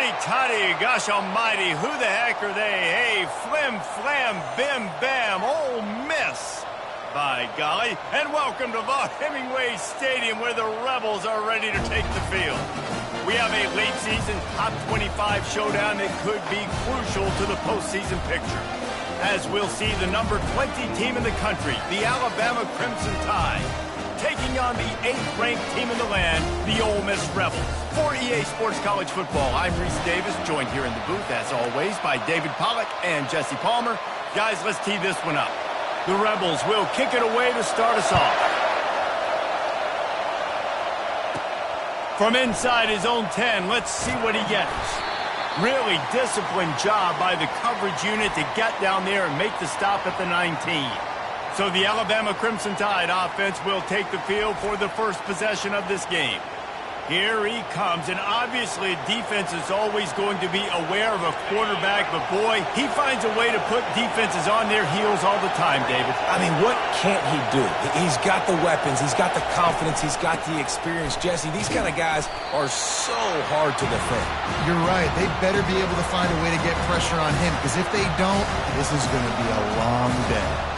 Howdy-toddy, gosh almighty, who the heck are they? Hey, flim, flam, bim, bam, Ole Miss. By golly, and welcome to Vaught Hemingway Stadium where the Rebels are ready to take the field. We have a late season top 25 showdown that could be crucial to the postseason picture. As we'll see the number 20 team in the country, the Alabama Crimson Tide, taking on the 8th-ranked team in the land, the Ole Miss Rebels. For EA Sports College Football, I'm Reese Davis, joined here in the booth, as always, by David Pollack and Jesse Palmer. Guys, let's tee this one up. The Rebels will kick it away to start us off. From inside his own 10, let's see what he gets. Really disciplined job by the coverage unit to get down there and make the stop at the 19. So the Alabama Crimson Tide offense will take the field for the first possession of this game. Here he comes, and obviously defense is always going to be aware of a quarterback, but boy, he finds a way to put defenses on their heels all the time, David. I mean, what can't he do? He's got the weapons, he's got the confidence, he's got the experience. Jesse, these kind of guys are so hard to defend. You're right. They better be able to find a way to get pressure on him, because if they don't, this is going to be a long day.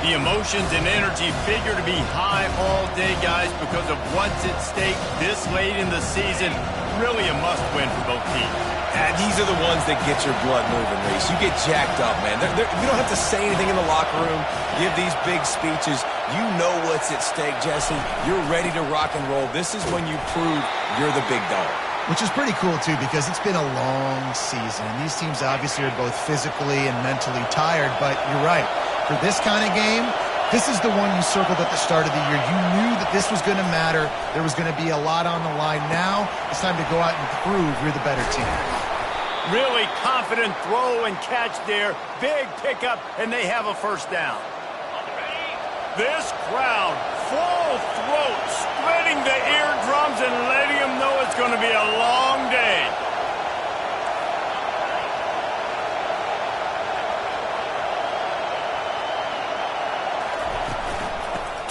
The emotions and energy figure to be high all day, guys, because of what's at stake this late in the season. Really a must-win for both teams. And these are the ones that get your blood moving, Reese. You get jacked up, man. You don't have to say anything in the locker room, give these big speeches. You know what's at stake, Jesse. You're ready to rock and roll. This is when you prove you're the big dog. Which is pretty cool, too, because it's been a long season. And these teams obviously are both physically and mentally tired, but you're right. For this kind of game, this is the one you circled at the start of the year. You knew that this was going to matter. There was going to be a lot on the line. Now it's time to go out and prove you're the better team. Really confident throw and catch there. Big pickup, and they have a first down. This crowd, full throat, splitting the eardrums and letting them know it's going to be a long day.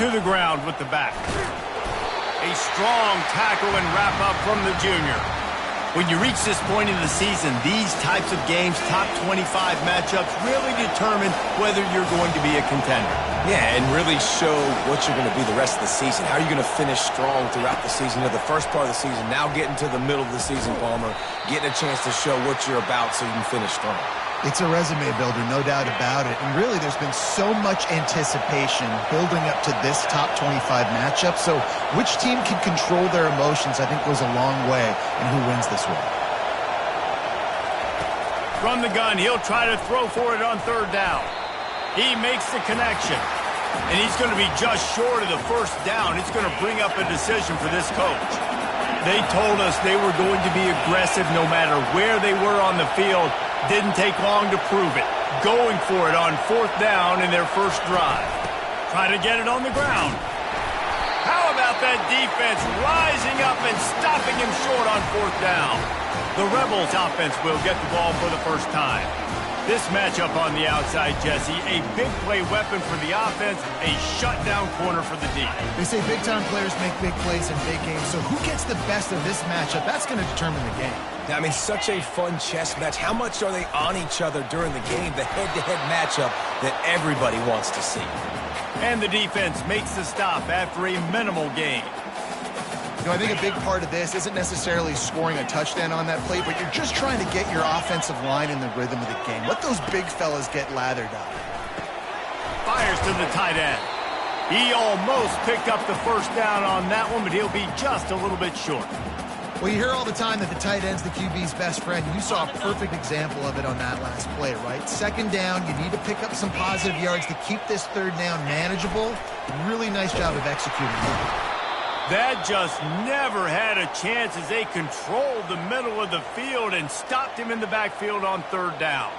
To the ground with the back. A strong tackle and wrap-up from the junior. When you reach this point in the season, these types of games, top 25 matchups, really determine whether you're going to be a contender. Yeah, and really show what you're going to be the rest of the season. How are you going to finish strong throughout the season, or the first part of the season, now getting to the middle of the season, Palmer, getting a chance to show what you're about so you can finish strong. It's a resume builder, no doubt about it. And really, there's been so much anticipation building up to this top 25 matchup. So which team can control their emotions, I think, goes a long way in who wins this one. From the gun, he'll try to throw for it on third down. He makes the connection. And he's going to be just short of the first down. It's going to bring up a decision for this coach. They told us they were going to be aggressive no matter where they were on the field. Didn't take long to prove it. Going for it on fourth down in their first drive. Try to get it on the ground. How about that defense rising up and stopping him short on fourth down? The Rebels offense will get the ball for the first time. This matchup on the outside, Jesse, a big play weapon for the offense, a shutdown corner for the D. They say big-time players make big plays in big games, so who gets the best of this matchup? That's going to determine the game. I mean, such a fun chess match. How much are they on each other during the game? The head-to-head matchup that everybody wants to see. And the defense makes the stop after a minimal gain. You know, I think a big part of this isn't necessarily scoring a touchdown on that play, but you're just trying to get your offensive line in the rhythm of the game. Let those big fellas get lathered up. Fires to the tight end. He almost picked up the first down on that one, but he'll be just a little bit short. Well, you hear all the time that the tight end's the QB's best friend. You saw a perfect example of it on that last play, right? Second down, you need to pick up some positive yards to keep this third down manageable. Really nice job of executing it. That just never had a chance as they controlled the middle of the field and stopped him in the backfield on third down.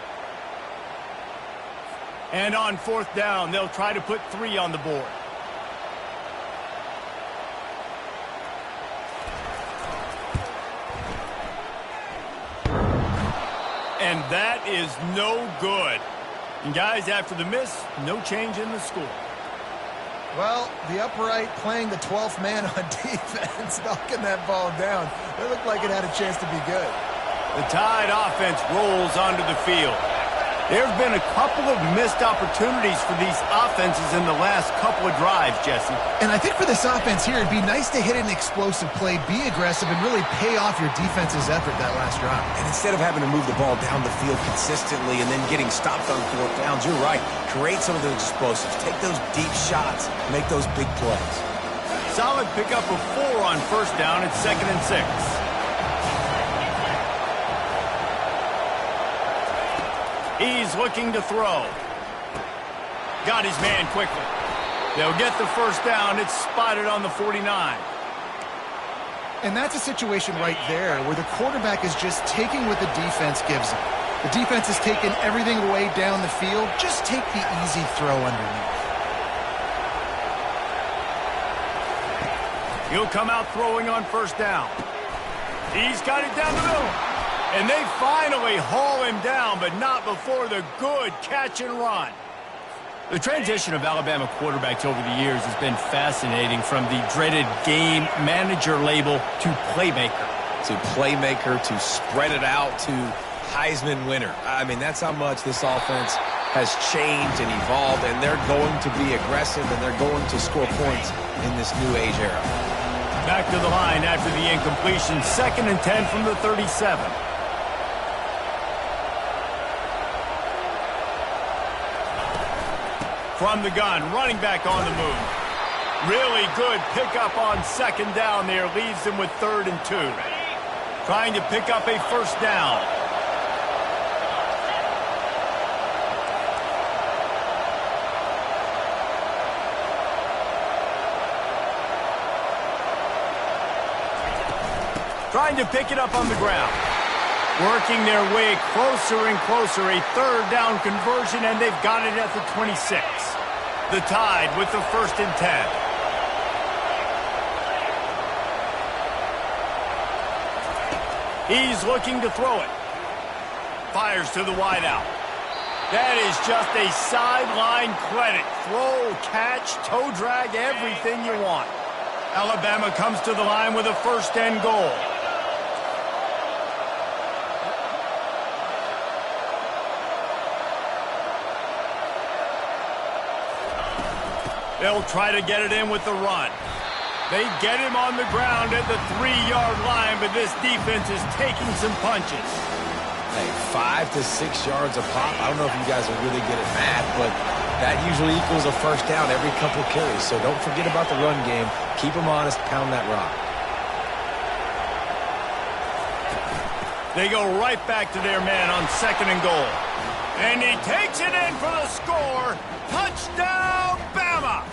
And on fourth down, they'll try to put 3 on the board. And that is no good. And guys, after the miss, no change in the score. Well, the upright playing the 12th man on defense, knocking that ball down. It looked like it had a chance to be good. The Tide offense rolls onto the field. There have been a couple of missed opportunities for these offenses in the last couple of drives, Jesse. And I think for this offense here, it'd be nice to hit an explosive play, be aggressive, and really pay off your defense's effort that last drive. And instead of having to move the ball down the field consistently and then getting stopped on fourth downs, you're right. Create some of those explosives. Take those deep shots. Make those big plays. Solid pickup of 4 on first down at 2nd and 6. He's looking to throw. Got his man quickly. They'll get the first down. It's spotted on the 49. And that's a situation right there where the quarterback is just taking what the defense gives him. The defense is taking everything away down the field. Just take the easy throw underneath. He'll come out throwing on first down. He's got it down the middle. And they finally haul him down, but not before the good catch and run. The transition of Alabama quarterbacks over the years has been fascinating, from the dreaded game manager label to playmaker. To playmaker, to spread it out, to Heisman winner. I mean, that's how much this offense has changed and evolved, and they're going to be aggressive, and they're going to score points in this new age era. Back to the line after the incompletion. 2nd and 10 from the 37. From the gun, running back on the move. Really good pickup on 2nd down there. Leaves them with 3rd and 2. Trying to pick up a first down. Trying to pick it up on the ground. Working their way closer and closer. A 3rd down conversion, and they've got it at the 26. The Tide with the 1st and 10. He's looking to throw it. Fires to the wideout. That is just a sideline credit. Throw, catch, toe drag, everything you want. Alabama comes to the line with a 1st and goal. They'll try to get it in with the run. They get him on the ground at the 3-yard line, but this defense is taking some punches. Hey, 5 to 6 yards a pop. I don't know if you guys are really good at math, but that usually equals a first down every couple carries. So don't forget about the run game. Keep them honest. Pound that rock. They go right back to their man on 2nd and goal. And he takes it in for the score. Touchdown, Bama!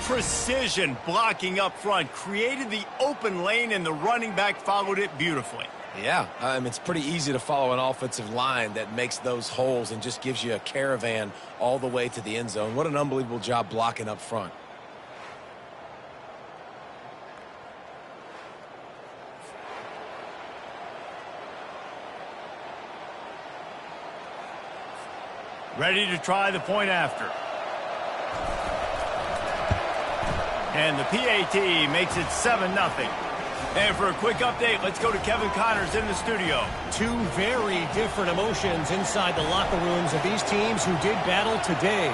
Precision blocking up front created the open lane, and the running back followed it beautifully. Yeah, it's pretty easy to follow an offensive line that makes those holes and just gives you a caravan all the way to the end zone. What an unbelievable job blocking up front. Ready to try the point after. And the PAT makes it 7-0. And for a quick update, let's go to Kevin Connors in the studio. Two very different emotions inside the locker rooms of these teams who did battle today.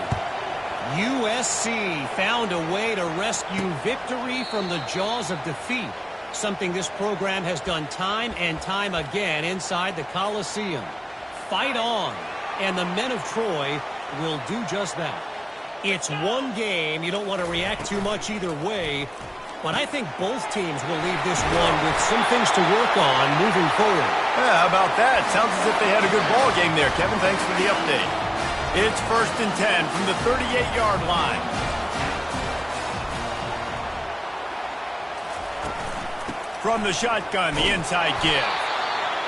USC found a way to rescue victory from the jaws of defeat, something this program has done time and time again inside the Coliseum. Fight on, and the men of Troy will do just that. It's one game. You don't want to react too much either way, but I think both teams will leave this one with some things to work on moving forward. Yeah, how about that? Sounds as if they had a good ball game there, Kevin. Thanks for the update. It's 1st and 10 from the 38-yard line. From the shotgun, the inside give.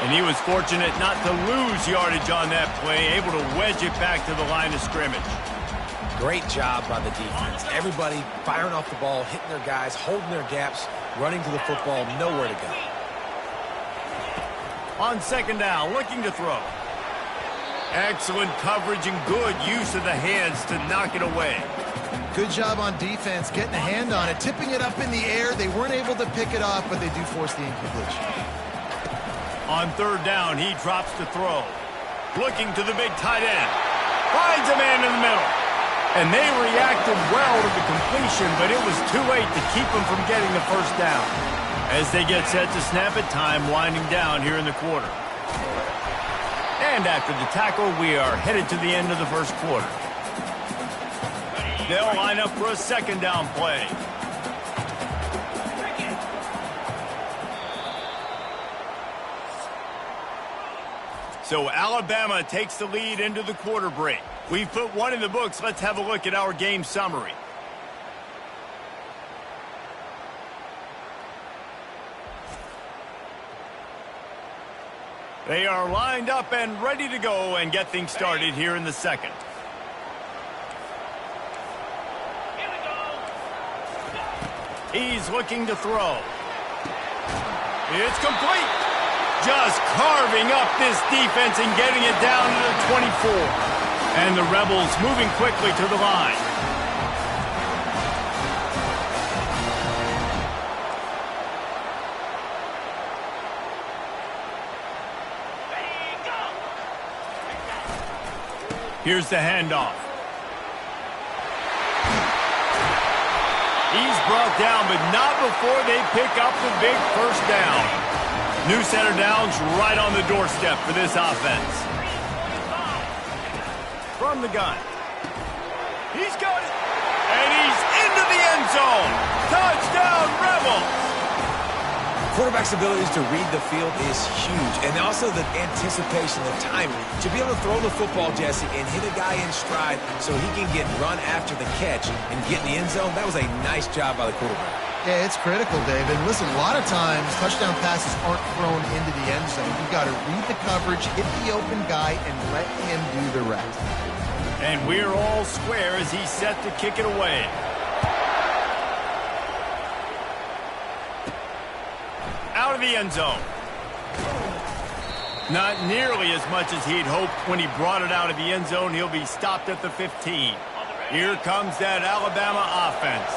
And he was fortunate not to lose yardage on that play, able to wedge it back to the line of scrimmage. Great job by the defense. Everybody firing off the ball, hitting their guys, holding their gaps, running to the football, nowhere to go. On 2nd down, looking to throw. Excellent coverage and good use of the hands to knock it away. Good job on defense, getting a hand on it, tipping it up in the air. They weren't able to pick it off, but they do force the incompletion. On third down, he drops to throw. Looking to the big tight end. Finds a man in the middle. And they reacted well to the completion, but it was too late to keep them from getting the first down. As they get set to snap it, time winding down here in the quarter. And after the tackle, we are headed to the end of the first quarter. They'll line up for a second down play. So Alabama takes the lead into the quarter break. We've put one in the books. Let's have a look at our game summary. They are lined up and ready to go and get things started here in the second. He's looking to throw. It's complete. Just carving up this defense and getting it down to the 24. And the Rebels moving quickly to the line. Here's the handoff. He's brought down, but not before they pick up the big first down. New center downs right on the doorstep for this offense. From the gun. He's got it. And he's into the end zone. Touchdown, Rebels. Quarterback's abilities to read the field is huge, and also the anticipation, the timing. To be able to throw the football, Jesse, and hit a guy in stride so he can get run after the catch and get in the end zone, that was a nice job by the quarterback. Yeah, it's critical, David. Listen, a lot of times touchdown passes aren't thrown into the end zone. You've got to read the coverage, hit the open guy, and let him do the rest. And we're all square as he's set to kick it away. Out of the end zone. Not nearly as much as he'd hoped when he brought it out of the end zone. He'll be stopped at the 15. Here comes that Alabama offense.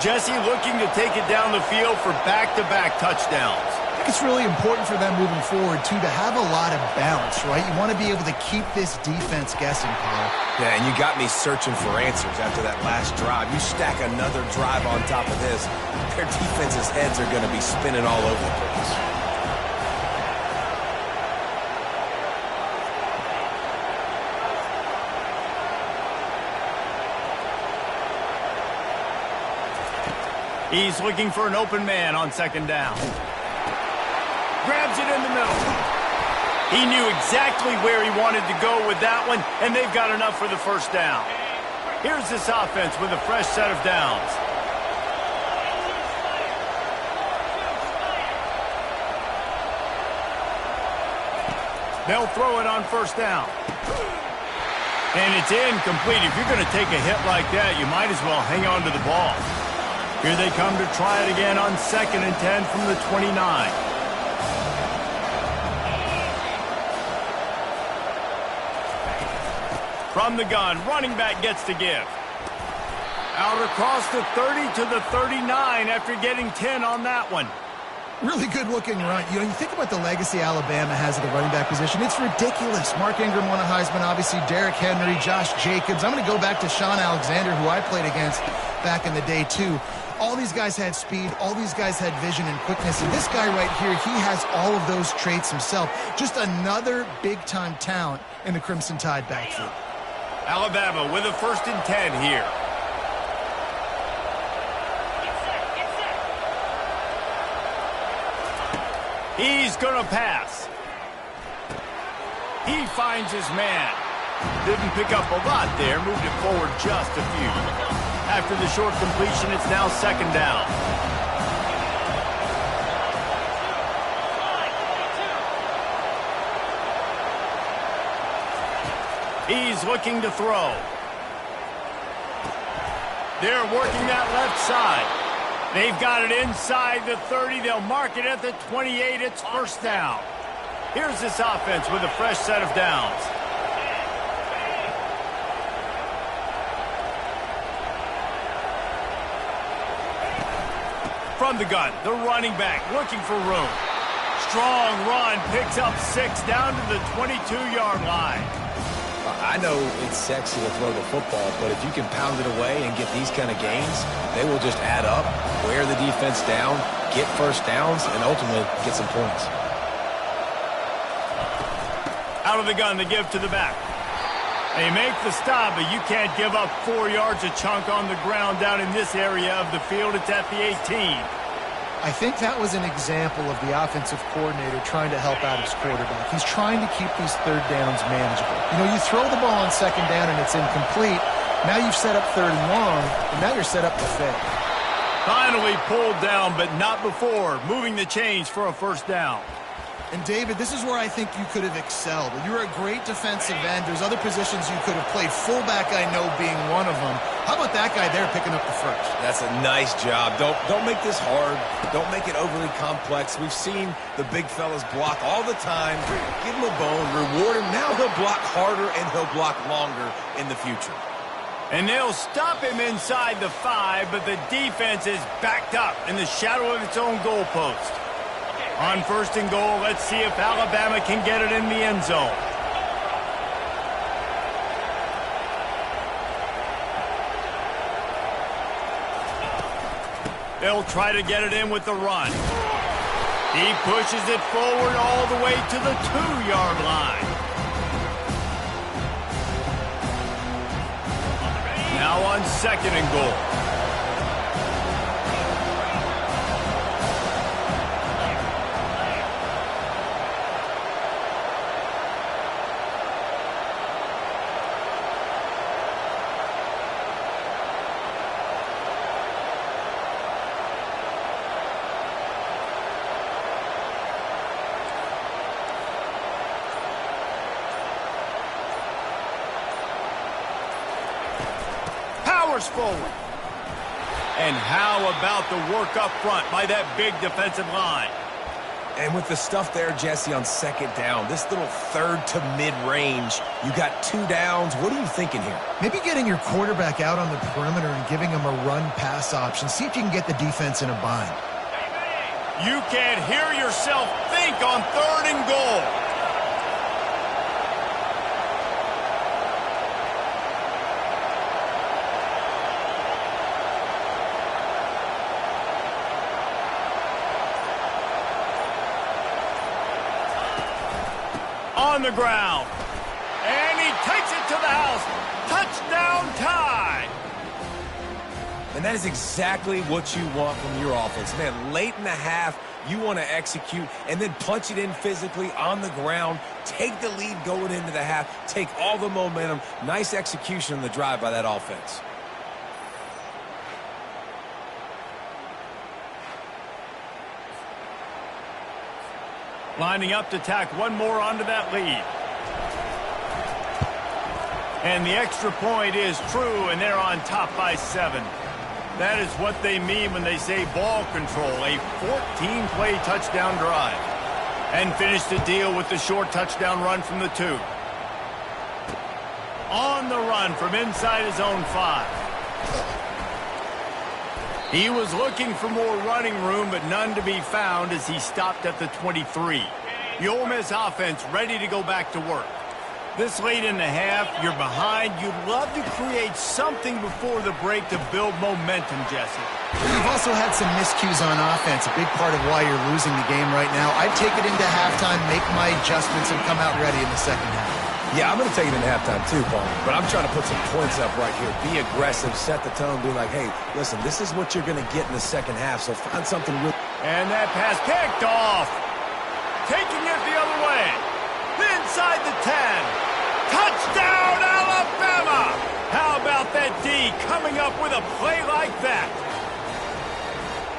Jesse looking to take it down the field for back-to-back touchdowns. I think it's really important for them moving forward, too, to have a lot of balance, right? You want to be able to keep this defense guessing, Paul. Yeah, and you got me searching for answers after that last drive. You stack another drive on top of this, their defense's heads are going to be spinning all over the place. He's looking for an open man on second down. Grabs it in the middle. He knew exactly where he wanted to go with that one, and they've got enough for the first down. Here's this offense with a fresh set of downs. They'll throw it on first down. And it's incomplete. If you're going to take a hit like that, you might as well hang on to the ball. Here they come to try it again on 2nd and 10 from the 29. From the gun, running back gets to give. Out across the 30 to the 39 after getting 10 on that one. Really good looking run. You know, you think about the legacy Alabama has at the running back position. It's ridiculous. Mark Ingram won a Heisman, obviously Derrick Henry, Josh Jacobs. I'm going to go back to Sean Alexander, who I played against back in the day, too. All these guys had speed. All these guys had vision and quickness. And this guy right here, he has all of those traits himself. Just another big-time talent in the Crimson Tide backfield. Alabama with a 1st and 10 here. He's going to pass. He finds his man. Didn't pick up a lot there. Moved it forward just a few. After the short completion, it's now 2nd down. He's looking to throw. They're working that left side. They've got it inside the 30. They'll mark it at the 28. It's first down. Here's this offense with a fresh set of downs. From the gun, the running back looking for room. strong run picks up 6 down to the 22-yard line. I know it's sexy to throw the football, but if you can pound it away and get these kind of gains, they will just add up, wear the defense down, get first downs, and ultimately get some points. Out of the gun to give to the back. They make the stop, but you can't give up 4 yards a chunk on the ground down in this area of the field. It's at the 18. I think that was an example of the offensive coordinator trying to help out his quarterback. He's trying to keep these third downs manageable. You know, you throw the ball on second down and it's incomplete. Now you've set up third and long, and now you're set up to fail. Finally pulled down, but not before. Moving the chains for a first down. And, David, this is where I think you could have excelled. You're a great defensive end. There's other positions you could have played. Fullback, I know, being one of them. How about that guy there picking up the first? That's a nice job. Don't make this hard. Don't make it overly complex. We've seen the big fellas block all the time. Give him a bone, reward him. Now he'll block harder and he'll block longer in the future. And they'll stop him inside the 5, but the defense is backed up in the shadow of its own goalpost. On first and goal, let's see if Alabama can get it in the end zone. They'll try to get it in with the run. He pushes it forward all the way to the 2-yard line. Now on second and goal. Forward. And how about the work up front by that big defensive line? And with the stuff there, Jesse, on second down, this little third to mid-range, you got 2 downs. What are you thinking here? Maybe getting your quarterback out on the perimeter and giving him a run-pass option. See if you can get the defense in a bind. You can't hear yourself think on third and goal. On the ground. And he takes it to the house. Touchdown tie. And that is exactly what you want from your offense. Man, late in the half, you want to execute and then punch it in physically on the ground. Take the lead going into the half. Take all the momentum. Nice execution on the drive by that offense. Lining up to tack one more onto that lead. And the extra point is true, and they're on top by 7. That is what they mean when they say ball control, a 14-play touchdown drive. And finish the deal with the short touchdown run from the 2. On the run from inside his own 5. He was looking for more running room, but none to be found as he stopped at the 23. The Ole Miss offense ready to go back to work. This late in the half, you're behind. You'd love to create something before the break to build momentum, Jesse. You've also had some miscues on offense, a big part of why you're losing the game right now. I'd take it into halftime, make my adjustments, and come out ready in the second half. Yeah, I'm going to take it into halftime too, Paul. But I'm trying to put some points up right here. Be aggressive, set the tone, be like, hey, listen, this is what you're going to get in the second half, so find something real. And that pass picked off. Taking it the other way. Inside the 10. Touchdown, Alabama! How about that D coming up with a play like that?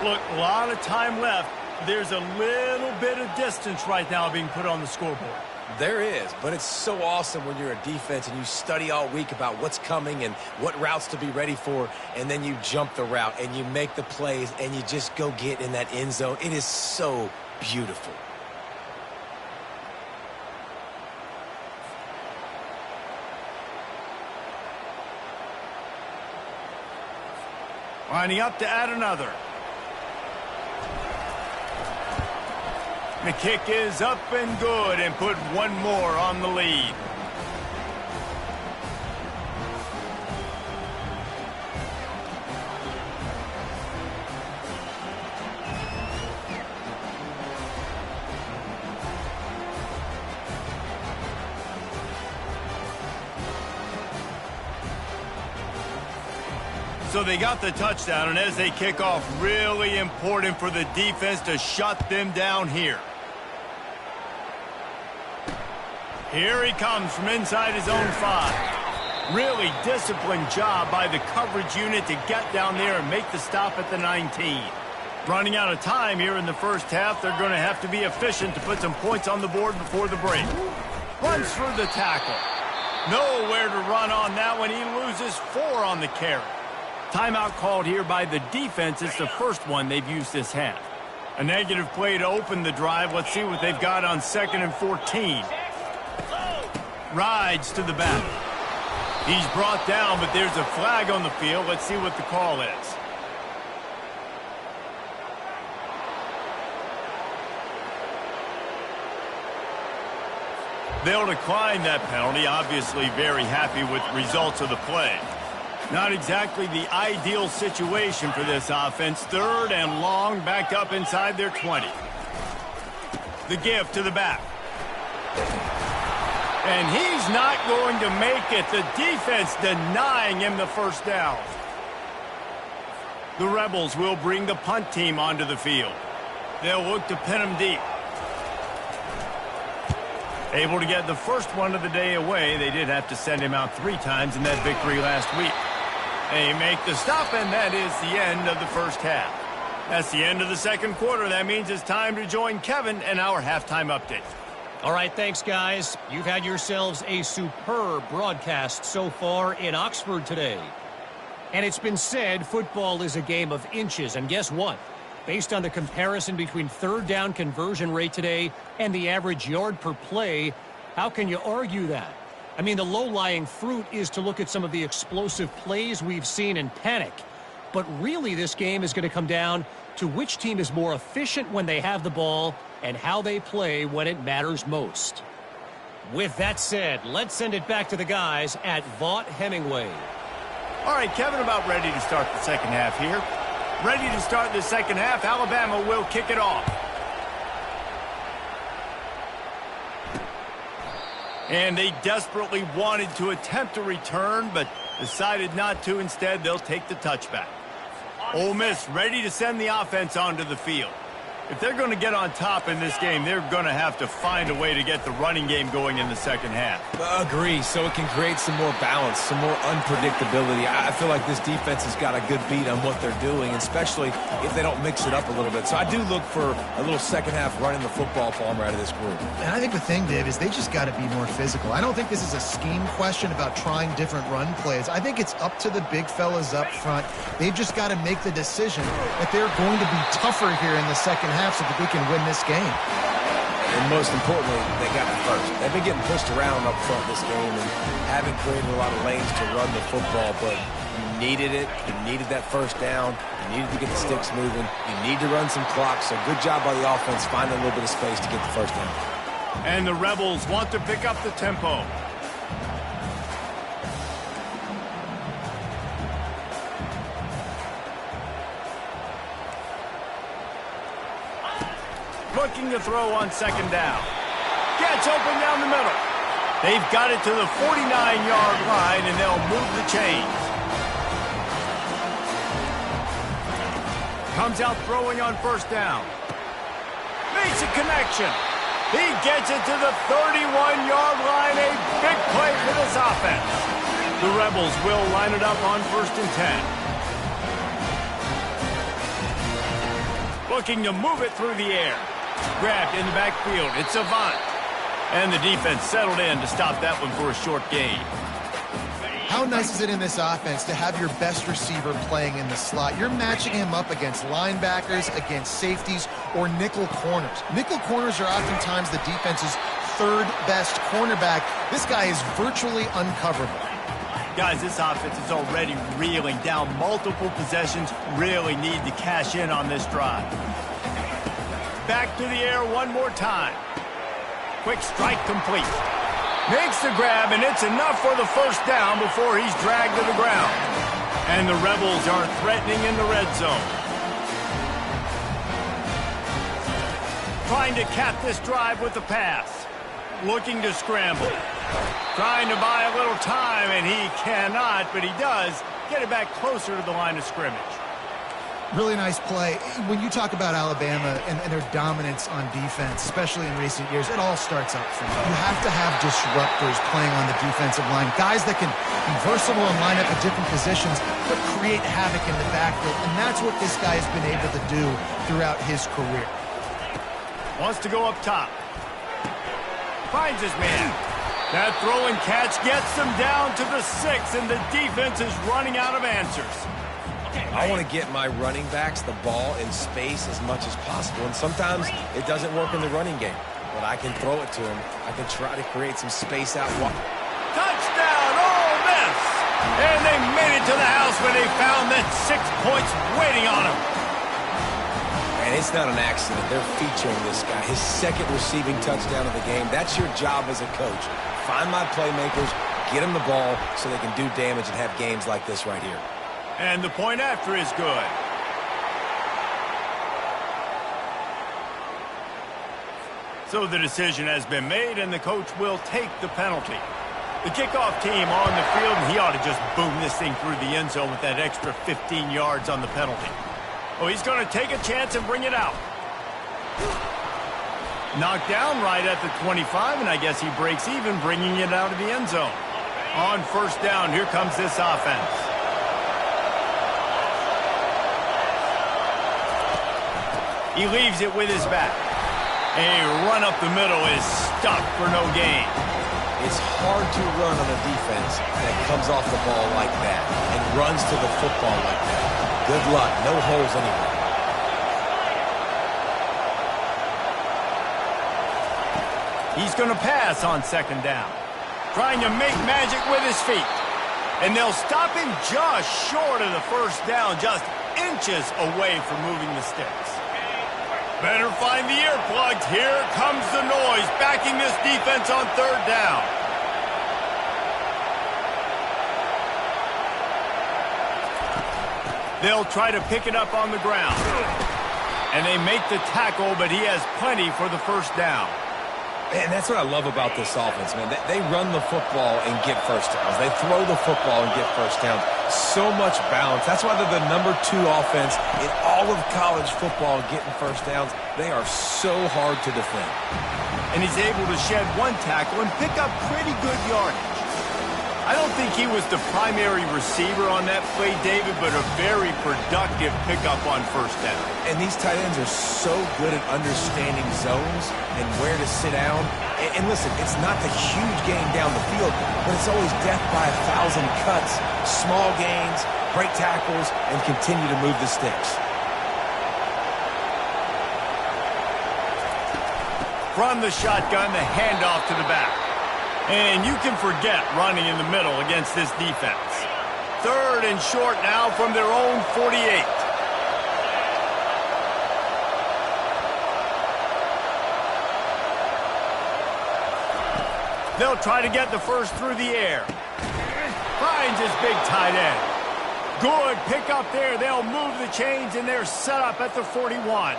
Look, a lot of time left. There's a little bit of distance right now being put on the scoreboard. There is, but it's so awesome when you're a defense and you study all week about what's coming and what routes to be ready for, and then you jump the route and you make the plays and you just go get in that end zone. It is so beautiful. Lining up to add another. The kick is up and good and put one more on the lead. So they got the touchdown, and as they kick off, really important for the defense to shut them down here. Here he comes from inside his own 5. Really disciplined job by the coverage unit to get down there and make the stop at the 19. Running out of time here in the first half, they're going to have to be efficient to put some points on the board before the break. Runs through the tackle. Nowhere to run on that one. He loses 4 on the carry. Timeout called here by the defense. It's the first one they've used this half. A negative play to open the drive. Let's see what they've got on 2nd and 14. Rides to the back. He's brought down, but there's a flag on the field. Let's see what the call is. They'll decline that penalty. Obviously very happy with the results of the play. Not exactly the ideal situation for this offense. 3rd and long, back up inside their 20. The give to the back. And he's not going to make it. The defense denying him the first down. The Rebels will bring the punt team onto the field. They'll look to pin him deep. Able to get the first one of the day away. They did have to send him out 3 times in that victory last week. They make the stop, and that is the end of the first half. That's the end of the second quarter. That means it's time to join Kevin and our halftime update. All right, thanks, guys. You've had yourselves a superb broadcast so far in Oxford today. And it's been said football is a game of inches. And guess what? Based on the comparison between 3rd down conversion rate today and the average yard per play, how can you argue that? I mean, the low-lying fruit is to look at some of the explosive plays we've seen in panic. But really, this game is going to come down to which team is more efficient when they have the ball and how they play when it matters most. With that said, let's send it back to the guys at Vaught Hemingway. All right, Kevin, about ready to start the second half here. Ready to start the second half. Alabama will kick it off. And they desperately wanted to attempt a return, but decided not to. Instead, they'll take the touchback. Ole Miss ready to send the offense onto the field. If they're going to get on top in this game, they're going to have to find a way to get the running game going in the second half. Agree, so it can create some more balance, some more unpredictability. I feel like this defense has got a good beat on what they're doing, especially if they don't mix it up a little bit. So I do look for a little second half running the football Palmer out of this group. And I think the thing, Dave, is they just got to be more physical. I don't think this is a scheme question about trying different run plays. I think it's up to the big fellas up front. They've just got to make the decision that they're going to be tougher here in the second half so that they can win this game. And most importantly, they got it first. They've been getting pushed around up front this game and haven't created a lot of lanes to run the football, but you needed it. You needed that first down. You needed to get the sticks moving. You need to run some clock, so good job by the offense finding a little bit of space to get the first down. And the Rebels want to pick up the tempo. Looking to throw on second down. Gets open down the middle. They've got it to the 49-yard line, and they'll move the chains. Comes out throwing on first down. Makes a connection. He gets it to the 31-yard line. A big play for this offense. The Rebels will line it up on 1st and 10. Looking to move it through the air. Grabbed in the backfield. It's Avant. And the defense settled in to stop that one for a short gain. How nice is it in this offense to have your best receiver playing in the slot? You're matching him up against linebackers, against safeties, or nickel corners. Nickel corners are oftentimes the defense's 3rd best cornerback. This guy is virtually uncoverable. Guys, this offense is already reeling down multiple possessions. Really need to cash in on this drive. back to the air one more time. Quick strike complete. Makes the grab, and it's enough for the first down before he's dragged to the ground. And the Rebels are threatening in the red zone. Trying to cap this drive with the pass. Looking to scramble. Trying to buy a little time, and he cannot, but he does get it back closer to the line of scrimmage. Really nice play. When you talk about Alabama and their dominance on defense, especially in recent years, it all starts up front. You have to have disruptors playing on the defensive line, guys that can be versatile and line up at different positions, but create havoc in the backfield, and that's what this guy has been able to do throughout his career. Wants to go up top. Finds his man. That throw and catch gets them down to the 6, and the defense is running out of answers. I want to get my running backs the ball in space as much as possible, and sometimes it doesn't work in the running game. But I can throw it to him. I can try to create some space out. Touchdown, Ole Miss! And they made it to the house when they found that 6 points waiting on them. And it's not an accident. They're featuring this guy. His second receiving touchdown of the game. That's your job as a coach. Find my playmakers, get them the ball so they can do damage and have games like this right here. And the point after is good. So the decision has been made, and the coach will take the penalty. The kickoff team on the field, and he ought to just boom this thing through the end zone with that extra 15 yards on the penalty. Oh, he's going to take a chance and bring it out. Knocked down right at the 25, and I guess he breaks even, bringing it out of the end zone. On first down, here comes this offense. He leaves it with his back. A run up the middle is stuck for no gain. It's hard to run on a defense that comes off the ball like that and runs to the football like that. Good luck. No holes anywhere. He's going to pass on second down. Trying to make magic with his feet. And they'll stop him just short of the first down, just inches away from moving the sticks. Better find the earplugs. Here comes the noise, backing this defense on third down. They'll try to pick it up on the ground. And they make the tackle, but he has plenty for the first down. And that's what I love about this offense, man. They run the football and get first downs. They throw the football and get first downs. So much balance. That's why they're the #2 offense in all of college football getting first downs. They are so hard to defend. And he's able to shed one tackle and pick up pretty good yardage. I don't think he was the primary receiver on that play, David, but a very productive pickup on first down. And these tight ends are so good at understanding zones and where to sit down. And listen, it's not the huge gain down the field, but it's always death by 1,000 cuts, small gains, break tackles, and continue to move the sticks. From the shotgun, the handoff to the back. And you can forget running in the middle against this defense. Third and short now from their own 48. They'll try to get the first through the air. Finds his big tight end. Good pickup there. They'll move the chains, and they're set up at the 41.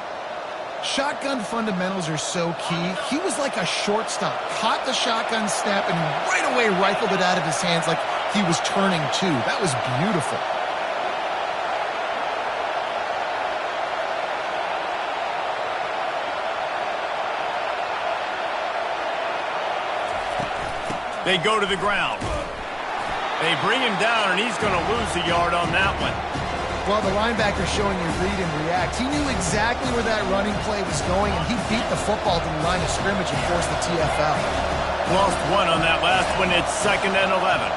Shotgun fundamentals are so key. He was like a shortstop, caught the shotgun snap, and right away rifled it out of his hands like he was turning two. That was beautiful. They go to the ground. They bring him down, and he's going to lose a yard on that one. Well, the linebacker showing you read and react. He knew exactly where that running play was going, and he beat the football to the line of scrimmage and forced the TFL. Lost one on that last one. It's 2nd and 11.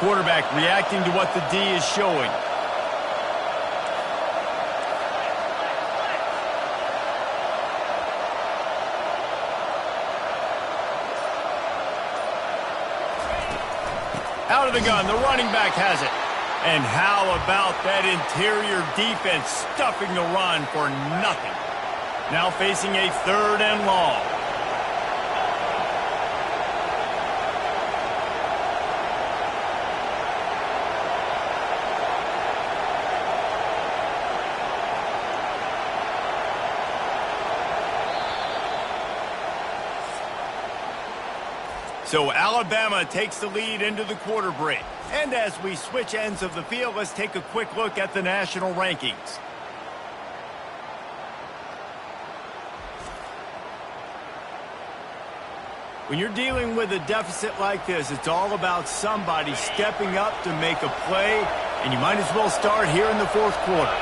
Quarterback reacting to what the D is showing. Out of the gun, the running back has it. And how about that interior defense stuffing the run for nothing? Now facing a 3rd and long. So Alabama takes the lead into the quarter break. And as we switch ends of the field, let's take a quick look at the national rankings. When you're dealing with a deficit like this, it's all about somebody stepping up to make a play, and you might as well start here in the 4th quarter.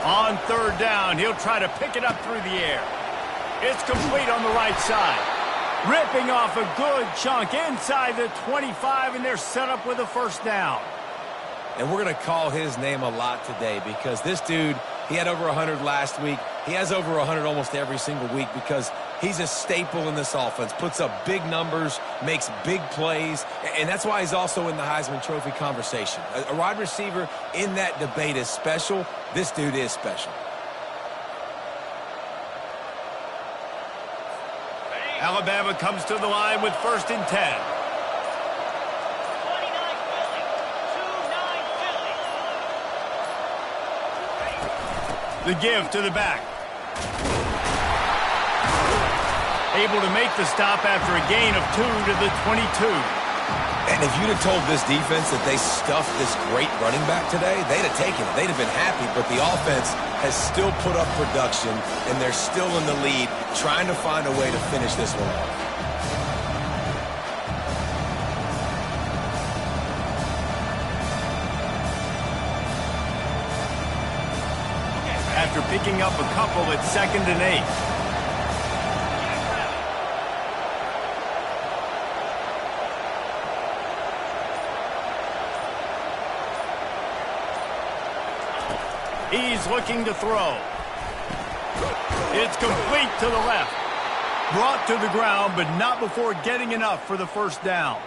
On 3rd down, he'll try to pick it up through the air. It's complete on the right side. Ripping off a good chunk inside the 25, and they're set up with a 1st down. And we're going to call his name a lot today because this dude, he had over 100 last week. He has over 100 almost every single week because he's a staple in this offense. Puts up big numbers, makes big plays, and that's why he's also in the Heisman Trophy conversation. A wide receiver in that debate is special. This dude is special. Alabama comes to the line with 1st and 10. The give to the back. Able to make the stop after a gain of 2 to the 22. And if you'd have told this defense that they stuffed this great running back today, they'd have taken it. They'd have been happy, but the offense has still put up production, and they're still in the lead, trying to find a way to finish this one off. After picking up a couple at 2nd and 8. He's looking to throw. It's complete to the left. Brought to the ground, but not before getting enough for the 1st down.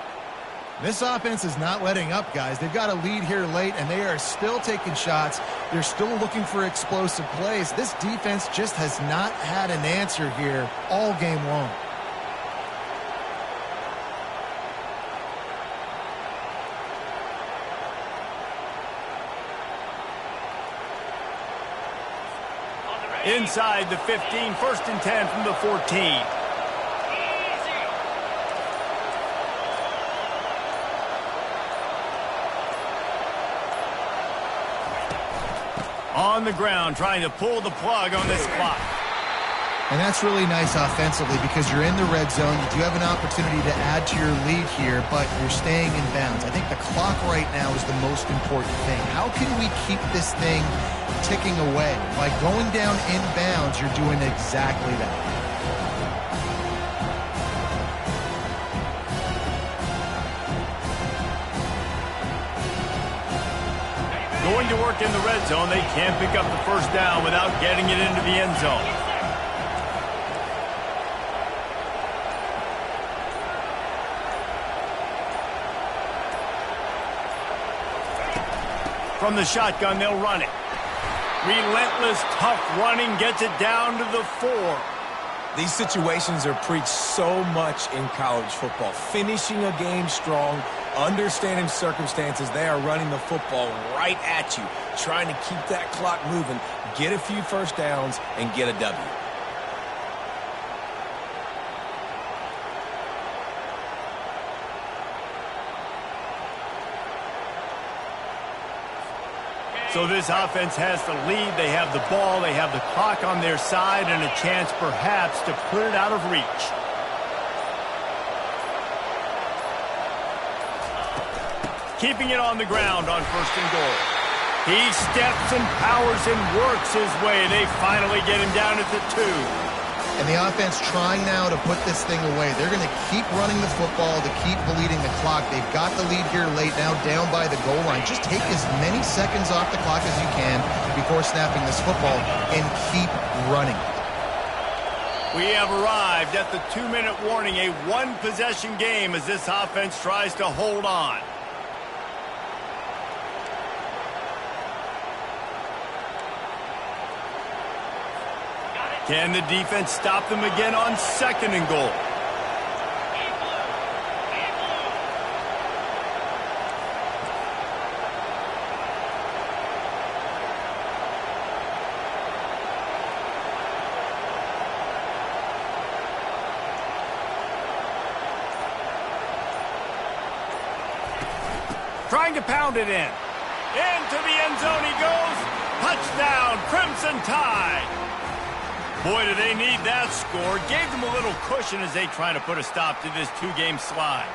This offense is not letting up, guys. They've got a lead here late, and they are still taking shots. They're still looking for explosive plays. This defense just has not had an answer here all game long. Inside the 15, 1st and 10 from the 14. On the ground, trying to pull the plug on this clock. And that's really nice offensively because you're in the red zone. You do have an opportunity to add to your lead here, but you're staying in bounds. I think the clock right now is the most important thing. How can we keep this thing ticking away? By going down in bounds, you're doing exactly that. Going to work in the red zone, they can't pick up the 1st down without getting it into the end zone. From the shotgun, they'll run it. Relentless, tough running gets it down to the 4. These situations are preached so much in college football. Finishing a game strong, understanding circumstances. They are running the football right at you, trying to keep that clock moving, get a few 1st downs, and get a W. So this offense has the lead. They have the ball. They have the clock on their side and a chance perhaps to put it out of reach. Keeping it on the ground on 1st and goal. He steps and powers and works his way. They finally get him down at the 2. And the offense trying now to put this thing away. They're going to keep running the football to keep bleeding the clock. They've got the lead here late, now down by the goal line. Just take as many seconds off the clock as you can before snapping this football and keep running. We have arrived at the 2-minute warning, a one-possession game as this offense tries to hold on. Can the defense stop them again on 2nd and goal? Trying to pound it in. Into the end zone he goes. Touchdown, Crimson Tide. Boy, do they need that score. Gave them a little cushion as they try to put a stop to this 2-game slide.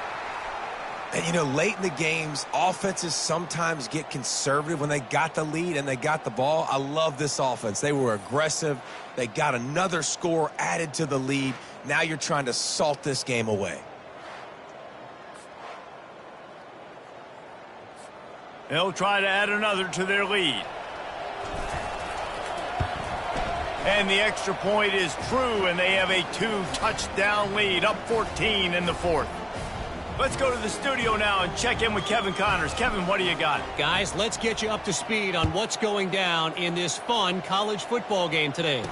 And, you know, late in the games, offenses sometimes get conservative when they got the lead and they got the ball. I love this offense. They were aggressive. They got another score added to the lead. Now you're trying to salt this game away. They'll try to add another to their lead. And the extra point is true, and they have a 2-touchdown lead, up 14 in the 4th. Let's go to the studio now and check in with Kevin Connors. Kevin, what do you got? Guys, let's get you up to speed on what's going down in this fun college football game today.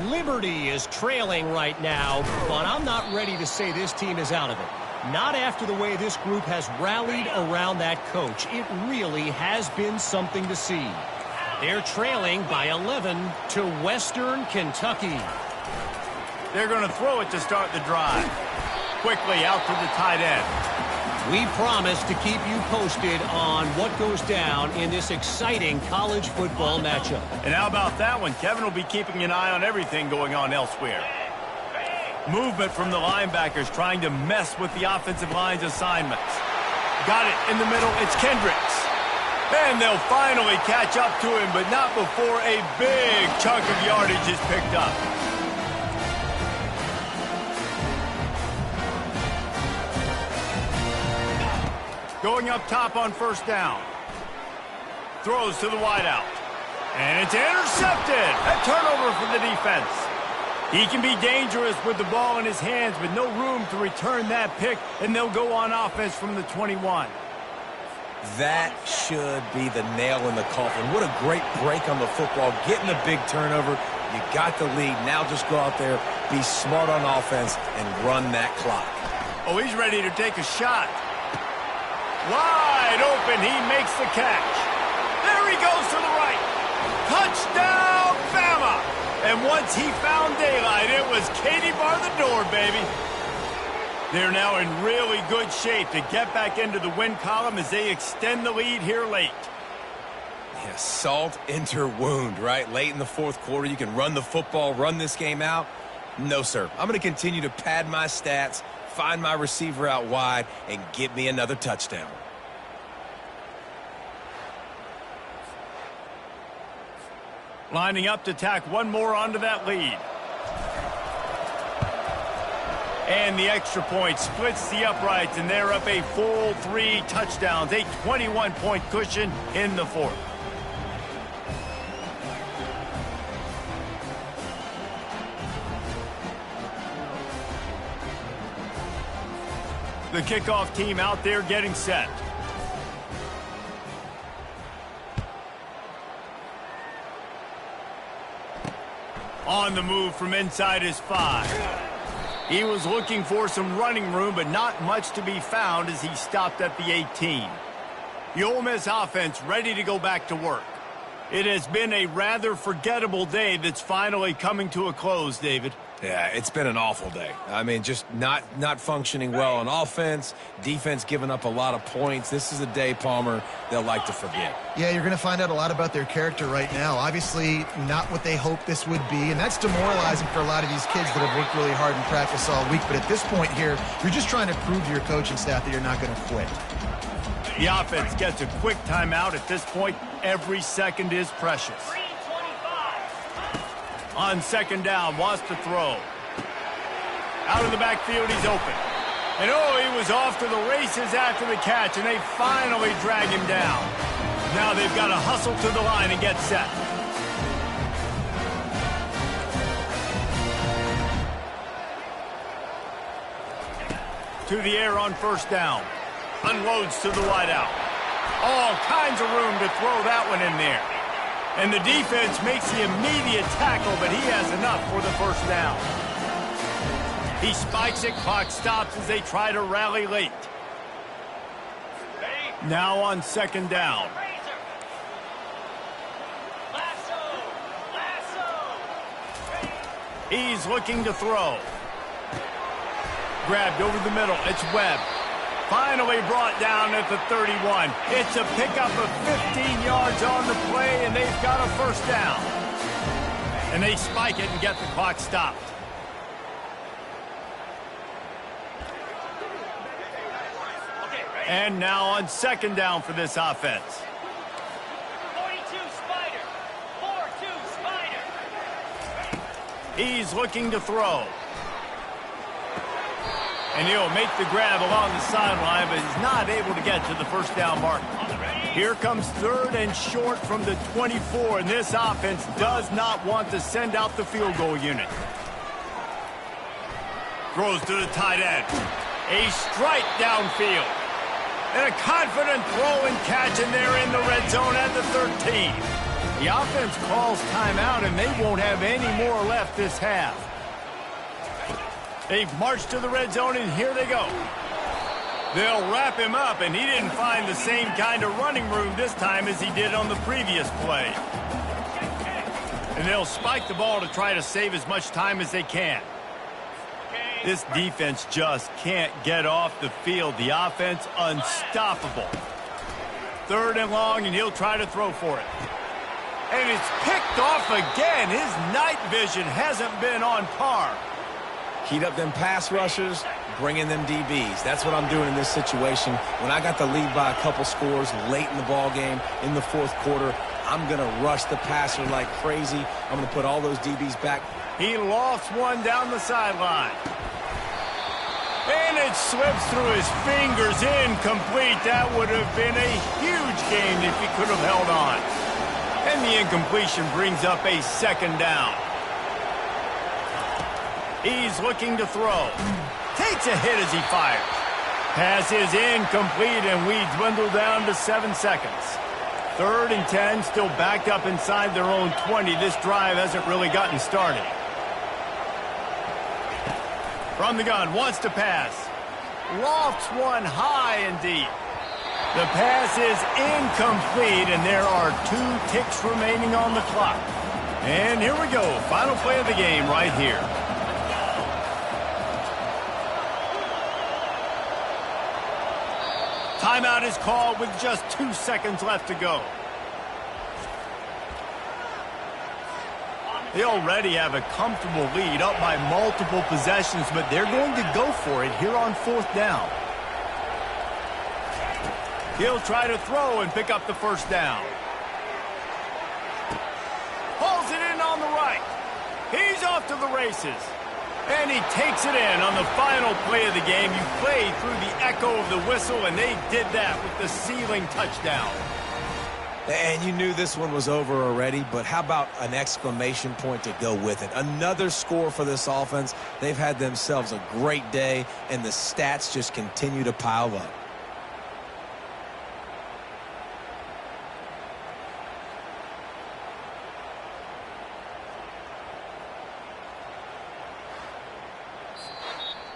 Liberty is trailing right now, but I'm not ready to say this team is out of it. Not after the way this group has rallied around that coach. It really has been something to see. They're trailing by 11 to Western Kentucky. They're going to throw it to start the drive. Quickly out to the tight end. We promise to keep you posted on what goes down in this exciting college football matchup. And how about that one? Kevin will be keeping an eye on everything going on elsewhere. Movement from the linebackers trying to mess with the offensive line's assignments. Got it in the middle. It's Kendricks. And they'll finally catch up to him, but not before a big chunk of yardage is picked up. Going up top on 1st down. Throws to the wideout. And it's intercepted. A turnover for the defense. He can be dangerous with the ball in his hands, but no room to return that pick, and they'll go on offense from the 21. That should be the nail in the coffin. What a great break on the football. Getting the big turnover. You got the lead. Now just go out there, be smart on offense, and run that clock. Oh, he's ready to take a shot. Wide open. He makes the catch. There he goes to the right. Touchdown, Bama. And once he found daylight, it was Katie bar the door, baby. They're now in really good shape to get back into the win column as they extend the lead here late. Yeah, salt into wound, right? Late in the 4th quarter, you can run the football, run this game out. No, sir. I'm going to continue to pad my stats, find my receiver out wide, and get me another touchdown. Lining up to tack one more onto that lead. And the extra point splits the uprights, and they're up a full 3 touchdowns, a 21-point cushion in the 4th. The kickoff team out there getting set. On the move from inside his 5. He was looking for some running room, but not much to be found as he stopped at the 18. The Ole Miss offense ready to go back to work. It has been a rather forgettable day that's finally coming to a close, David. Yeah, it's been an awful day. I mean, just not functioning well on offense, defense giving up a lot of points. This is a day, Palmer, they'll like to forget. Yeah, you're going to find out a lot about their character right now. Obviously, not what they hoped this would be, and that's demoralizing for a lot of these kids that have worked really hard in practice all week. But at this point here, you're just trying to prove to your coaching staff that you're not going to quit. The offense gets a quick timeout. At this point, every second is precious. On second down, wants to throw. Out of the backfield, he's open. And oh, he was off to the races after the catch, and they finally drag him down. Now they've got to hustle to the line and get set. To the air on first down. Unloads to the wideout. All kinds of room to throw that one in there. And the defense makes the immediate tackle, but he has enough for the first down. He spikes it, clock stops as they try to rally late. Now on second down. He's looking to throw. Grabbed over the middle. It's Webb. Finally brought down at the 31. It's a pickup of 15 yards on the play, and they've got a first down. And they spike it and get the clock stopped. And now on second down for this offense. 42 Spider. 4-2 Spider. He's looking to throw. And he'll make the grab along the sideline, but he's not able to get to the first down mark. Here comes third and short from the 24, and this offense does not want to send out the field goal unit. Throws to the tight end. A strike downfield. And a confident throw and catch, and they're in the red zone at the 13. The offense calls timeout, and they won't have any more left this half. They've marched to the red zone, and here they go. They'll wrap him up, and he didn't find the same kind of running room this time as he did on the previous play. And they'll spike the ball to try to save as much time as they can. This defense just can't get off the field. The offense unstoppable. Third and long, and he'll try to throw for it. And it's picked off again. His night vision hasn't been on par. Heat up them pass rushers, bring in them DBs. That's what I'm doing in this situation. When I got the lead by a couple scores late in the ball game, in the fourth quarter, I'm going to rush the passer like crazy. I'm going to put all those DBs back. He lofts one down the sideline. And it slips through his fingers, incomplete. That would have been a huge gain if he could have held on. And the incompletion brings up a second down. He's looking to throw. Takes a hit as he fires. Pass is incomplete, and we dwindle down to 7 seconds. Third and 10, still backed up inside their own 20. This drive hasn't really gotten started. From the gun, wants to pass. Lofts one high and deep. The pass is incomplete, and there are 2 ticks remaining on the clock. And here we go, final play of the game right here. Timeout is called with just 2 seconds left to go. They already have a comfortable lead, up by multiple possessions, but they're going to go for it here on fourth down. He'll try to throw and pick up the first down. Pulls it in on the right. He's off to the races. And he takes it in on the final play of the game. You play through the echo of the whistle, and they did that with the ceiling touchdown. And you knew this one was over already, but how about an exclamation point to go with it? Another score for this offense. They've had themselves a great day, and the stats just continue to pile up.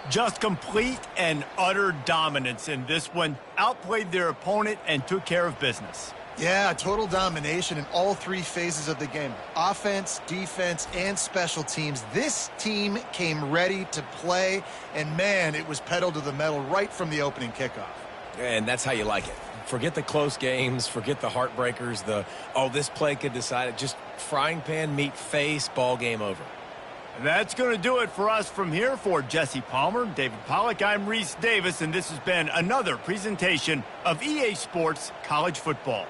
Just complete and utter dominance in this one. Outplayed their opponent and took care of business. Yeah, total domination in all 3 phases of the game. Offense, defense, and special teams. This team came ready to play, and man, it was pedal to the metal right from the opening kickoff. And that's how you like it. Forget the close games, forget the heartbreakers, this play could decide it. Just frying pan, meet face, ball game over. That's going to do it for us from here. For Jesse Palmer, David Pollack, I'm Reese Davis, and this has been another presentation of EA Sports College Football.